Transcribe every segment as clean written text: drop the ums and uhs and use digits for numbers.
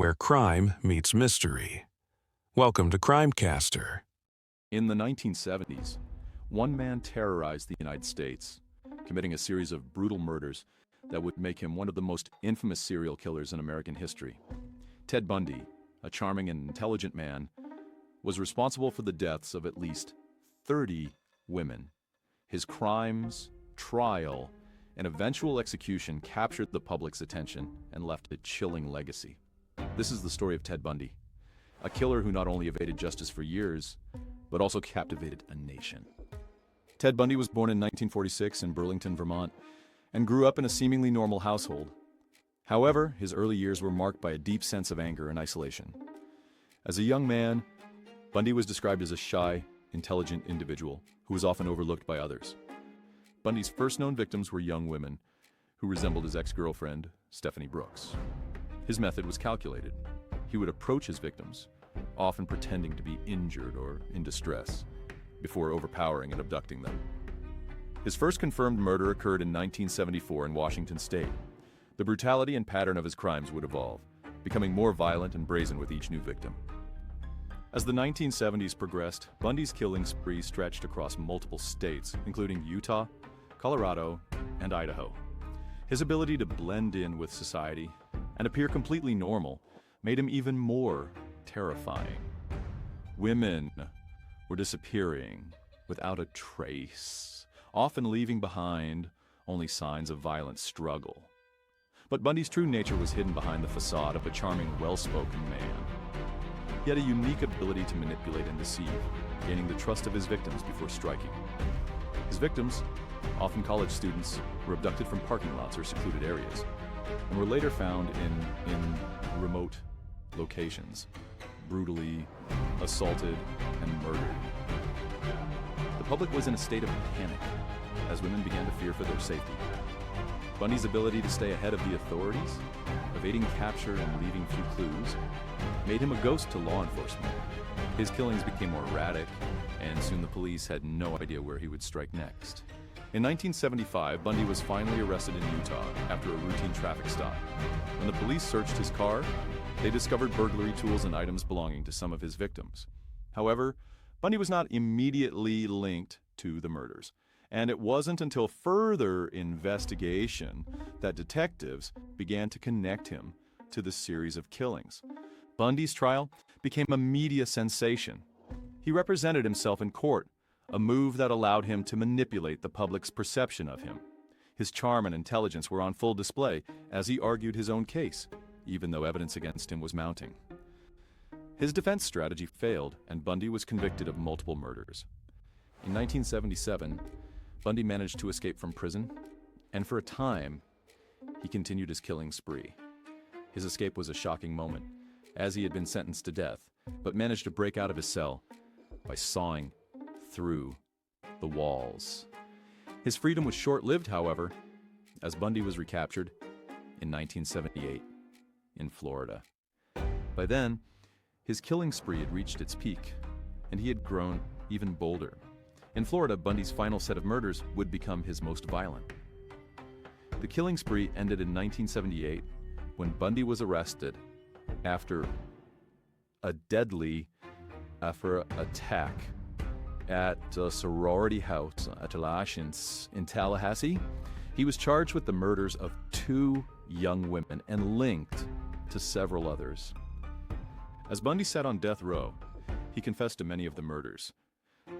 where crime meets mystery. Welcome to Crimecaster. In the 1970s, one man terrorized the United States, committing a series of brutal murders that would make him one of the most infamous serial killers in American history. Ted Bundy, a charming and intelligent man, was responsible for the deaths of at least 30 women. His crimes, trial, and eventual execution captured the public's attention and left a chilling legacy. This is the story of Ted Bundy, a killer who not only evaded justice for years, but also captivated a nation. Ted Bundy was born in 1946 in Burlington, Vermont, and grew up in a seemingly normal household. However, his early years were marked by a deep sense of anger and isolation. As a young man, Bundy was described as a shy, intelligent individual who was often overlooked by others. Bundy's first known victims were young women who resembled his ex-girlfriend, Stephanie Brooks. His method was calculated. He would approach his victims, often pretending to be injured or in distress, before overpowering and abducting them. His first confirmed murder occurred in 1974 in Washington State. The brutality and pattern of his crimes would evolve, becoming more violent and brazen with each new victim. As the 1970s progressed, Bundy's killing spree stretched across multiple states, including Utah, Colorado, and Idaho. His ability to blend in with society and appear completely normal made him even more terrifying. Women were disappearing without a trace, often leaving behind only signs of violent struggle. But Bundy's true nature was hidden behind the facade of a charming, well-spoken man. He had a unique ability to manipulate and deceive, gaining the trust of his victims before striking. His victims, often college students, were abducted from parking lots or secluded areas, and were later found in remote locations, brutally assaulted and murdered. The public was in a state of panic as women began to fear for their safety. Bundy's ability to stay ahead of the authorities, evading capture and leaving few clues, made him a ghost to law enforcement. His killings became more erratic, and soon the police had no idea where he would strike next. In 1975, Bundy was finally arrested in Utah after a routine traffic stop. When the police searched his car, they discovered burglary tools and items belonging to some of his victims. However, Bundy was not immediately linked to the murders, and it wasn't until further investigation that detectives began to connect him to the series of killings. Bundy's trial became a media sensation. He represented himself in court, a move that allowed him to manipulate the public's perception of him. His charm and intelligence were on full display as he argued his own case, even though evidence against him was mounting. His defense strategy failed, and Bundy was convicted of multiple murders. In 1977, Bundy managed to escape from prison, and for a time, he continued his killing spree. His escape was a shocking moment, as he had been sentenced to death, but managed to break out of his cell by sawing through the walls. His freedom was short-lived, however, as Bundy was recaptured in 1978 in Florida. By then, his killing spree had reached its peak, and he had grown even bolder. In Florida, Bundy's final set of murders would become his most violent. The killing spree ended in 1978 when Bundy was arrested after a deadly attack at a sorority house at Lash in Tallahassee. He was charged with the murders of 2 young women and linked to several others. As Bundy sat on death row, he confessed to many of the murders,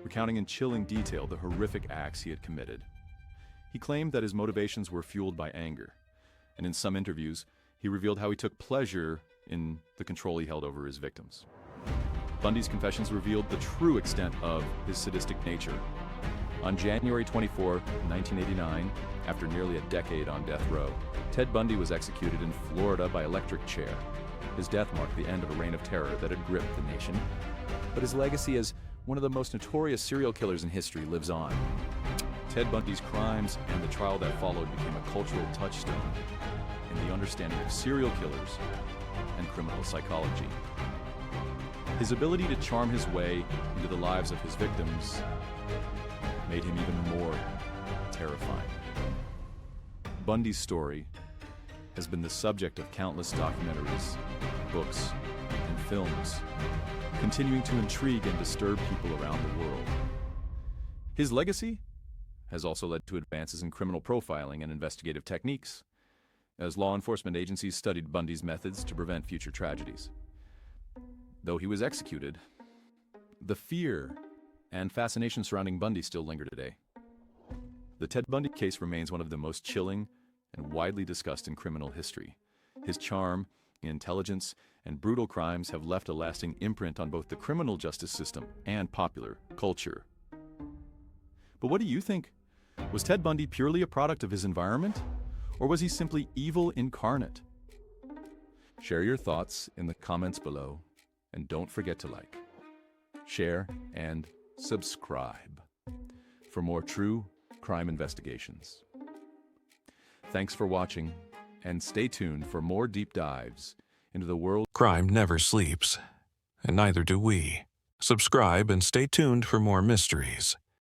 recounting in chilling detail the horrific acts he had committed. He claimed that his motivations were fueled by anger, and in some interviews, he revealed how he took pleasure in the control he held over his victims. Bundy's confessions revealed the true extent of his sadistic nature. On January 24, 1989, after nearly a decade on death row, Ted Bundy was executed in Florida by electric chair. His death marked the end of a reign of terror that had gripped the nation. But his legacy as one of the most notorious serial killers in history lives on. Ted Bundy's crimes and the trial that followed became a cultural touchstone in the understanding of serial killers and criminal psychology. His ability to charm his way into the lives of his victims made him even more terrifying. Bundy's story has been the subject of countless documentaries books, and films, continuing to intrigue and disturb people around the world. His legacy has also led to advances in criminal profiling and investigative techniques, as law enforcement agencies studied Bundy's methods to prevent future tragedies. Though he was executed, the fear and fascination surrounding Bundy still linger today. The Ted Bundy case remains one of the most chilling and widely discussed in criminal history. His charm, intelligence, and brutal crimes have left a lasting imprint on both the criminal justice system and popular culture. But what do you think? Was Ted Bundy purely a product of his environment, or was he simply evil incarnate? Share your thoughts in the comments below, and don't forget to like, share, and subscribe for more true crime investigations. Thanks for watching, and stay tuned for more deep dives into the world. Crime never sleeps, and neither do we. Subscribe and stay tuned for more mysteries.